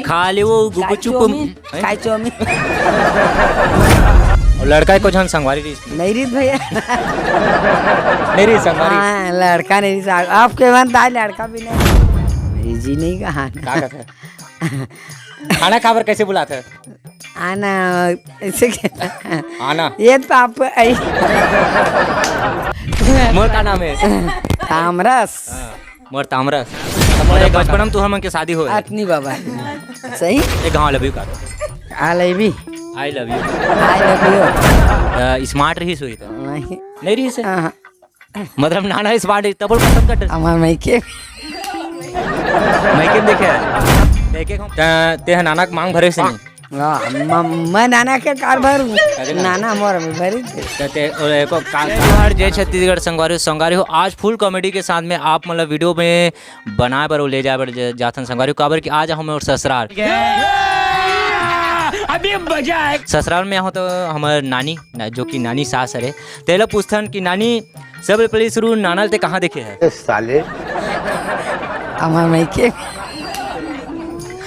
खाली वो गुपचुप काय चौमिन और लड़का को जन संगवारी रही नहीं रही भैया नहीं रही संगवारी हाँ लड़का नहीं रही आपके बनता है लड़का भी नहीं जी नहीं कहा का कहते खाना खावर कैसे बुलाते आना ऐसे आना ये तो आप मोर का नाम है तामरस मोर तामरस हमारे बचपन में तो हम के शादी हो अतनी बाबा सही एक गाँव लव यू का आई भी I love you I love you smart रही सोई तो नहीं नहीं रही से मतलब नाना स्मार्ट तब पसंद करते हमार मायके मैं के देखे ते नाना के मांग भरे से नहीं मैं नाना के कार भरू नाना मोर में भरी थे जय छत्तीसगढ़ संगवारी हो आज फुल कॉमेडी के साथ में आप मतलब वीडियो में बनाए बर ले जाए जाथन संगवारी काबर कि आज हम और ससुराल अभी मजा है ससुराल में हो तो हमारे नानी जो कि नानी सास है तेला पूछथन कि नानी सब पहले शुरू नाना ते कहाँ देखे है साले हमार मायके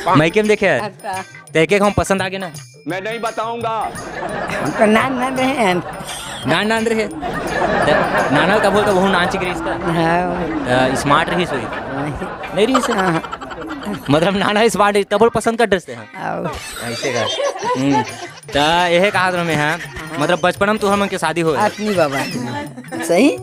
मायके में देखे है देखे हम पसंद आ गए ना मैं नहीं बताऊंगा हमको नान ना रहे नान नान रहे नाना का बोलता वो नान चिकरी इसका स्मार्ट रही सोई नहीं रही से मतलब नाना स्मार्ट तब पसंद कर ड्रेस ऐसे का तो यह कहा में है मतलब बचपन में तो हम के शादी हो अपनी बाबा सही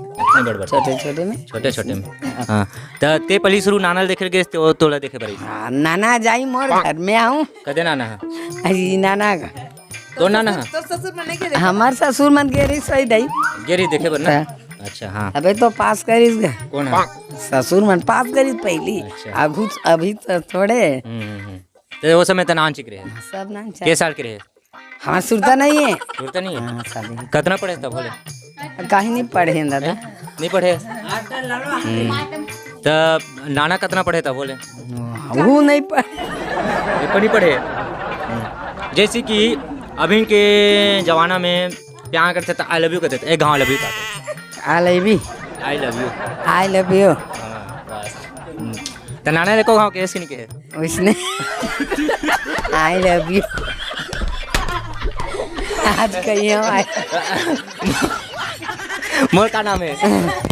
छोटे छोटे में छोटे छोटे में हाँ तो ते पहली शुरू नाना देखे गए तो तोला देखे पड़ी नाना जाई मोर घर में आऊं कदे नाना है अजी नाना का तो नाना है हमार ससुर मन गेरी सही दई गेरी देखे पर ना अच्छा हाँ अबे तो पास करीस गे कौन है ससुर मन पास करीस पहली अभी तो थोड़े तो वो समय तो नान चिक रहे सब नान के साल के रहे हाँ सुरता नहीं है सुरता नहीं है कितना पढ़े तब बोले कहीं नहीं पढ़े दादा नहीं पढ़े तो नाना कितना पढ़े तब बोले वो नहीं पढ़े पढ़े जैसे कि अभी के जमाना में प्यार करते थे आई लव यू कहते थे एक गाँव लव यू कहते I love you I love you I love you तो नाना देखो गाँव कैसे नहीं कहे उसने आई लव यू आज कही मोर का नाम है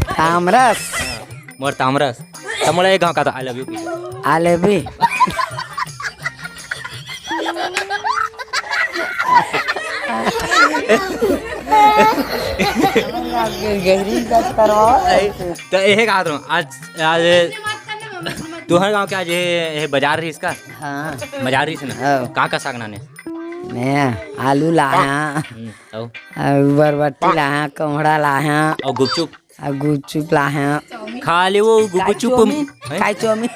तामरस मोर तामरस तो मोला एक गाँव का था I love you I love you तो यही कहा था आज आज तुहर गाँव के आज ये बाजार रही इसका हाँ बाजार रही ना कहाँ का साग नाने मैं आलू लाया बरबट्टी लाया कोहड़ा लाया और गुपचुप गुपचुप लाया खाली वो गुपचुप काय चौमिन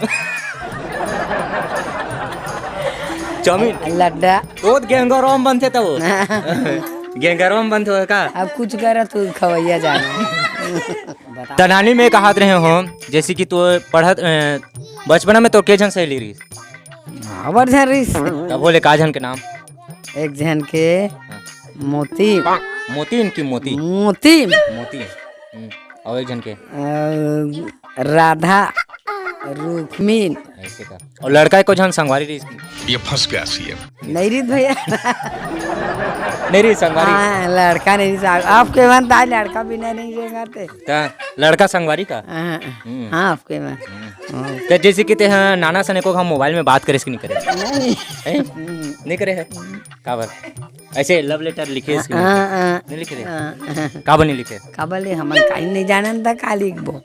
चौमिन लड्डा तो गेंगरोम बनते तो गेंगरोम बनते हो का अब कुछ कर तू खवैया जाना तनानी में कहा रहे हो जैसे कि तू पढ़त बचपन में तो के जन सहेली रही खबर झन रही तब बोले का जन के नाम एक जन के मोती मोती इनकी मोती मोती मोती और एक जन के राधा रुक्मीन ऐसे का और लड़का को जन संगवारी रही ये फंस गया सीएम नहीं रही भैया नहीं रही संगवारी हाँ लड़का नहीं रही आपके बनता है लड़का भी नहीं रहेगा लड़का संगवारी का हाँ आपके मन तो जैसे कि ते नाना सने को हम मोबाइल में बात करे इसकी नहीं करे नहीं करे है काबर ऐसे लव लेटर लिखे इसके नहीं लिखे काबर नहीं लिखे काबर हम कहीं नहीं जानन था काली वो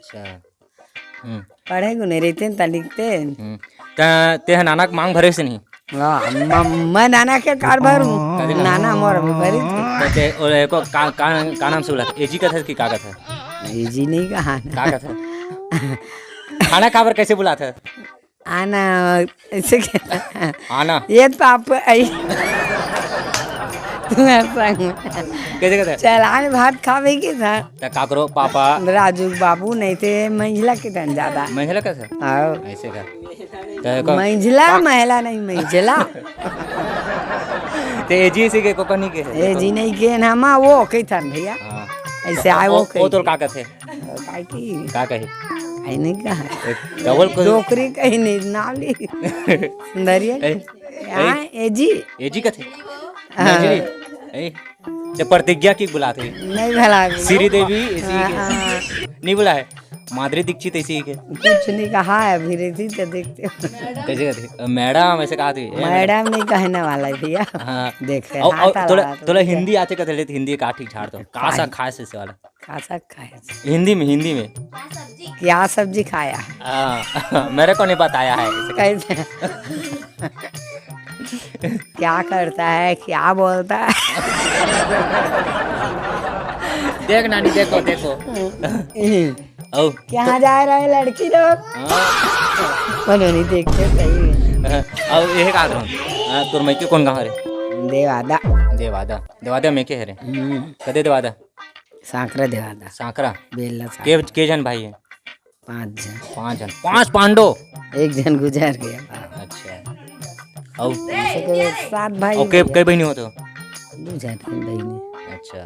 पढ़े को नहीं रहते त लिखते ते नाना के मांग भरे से नहीं मैं नाना के कार भरू नाना मोर में भरी थे और एको का नाम से बोला एजी का था कि का था एजी नहीं कहा का था खाना खावर कैसे बुला था आना ऐसे आना ये तो आप कैसे कहते चलाने भात खावे की था तो का करो पापा राजू बाबू नहीं थे महिला के धन ज्यादा महिला का था ऐसे का महिला महिला नहीं महिला ते एजी से के कोकनी के एजी नहीं के हम वो कही था भैया ऐसे आए वो तो का थे का कही आई नहीं कहा डबल नौकरी कहीं नहीं नाली सुंदरिया हाँ एजी एजी का थे नजरी ए ते प्रतिज्ञा की बुलाते नहीं भला श्री देवी ऐसी के नहीं बुला है माधुरी दीक्षित ऐसी के कुछ नहीं कहा है अभी रहती तो देखते हो कैसे कहते मैडम ऐसे कहा थी मैडम नहीं कहने वाला है भैया हाँ देख रहे और थोड़ा हिंदी आते कहते लेते हिंदी का ठीक छाड़ दो कासा खाए से वाला खासा खाया हिंदी में क्या सब्जी खाया मेरे को नहीं बताया है ऐसे कैसे क्या करता है क्या बोलता है देख नानी देखो ओ क्या जा रहा है लड़की लोग कोनो नहीं देखते सही अब ये कहा करूँ तोर मैके कौन कहाँ रे देवादा देवादा मैके है रे कदे देवादा सांकरा देवादा सांकरा बेला के जन भाई है 5 जन 5 पांडो एक जन गुजर गया अच्छा और 7 भाई और के बहनी हो तो 2 जन बहनी अच्छा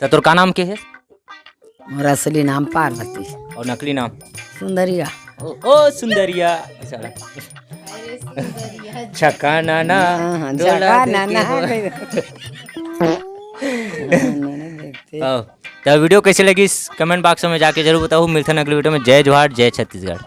तो तोर का नाम के है और असली नाम पार्वती और नकली नाम सुंदरिया ओ सुंदरिया छक्का नाना जगा नाना तो वीडियो कैसे लगी कमेंट बॉक्स में जाके जरूर बताओ। मिलते हैं अगले वीडियो में। जय जोहार जय छत्तीसगढ़।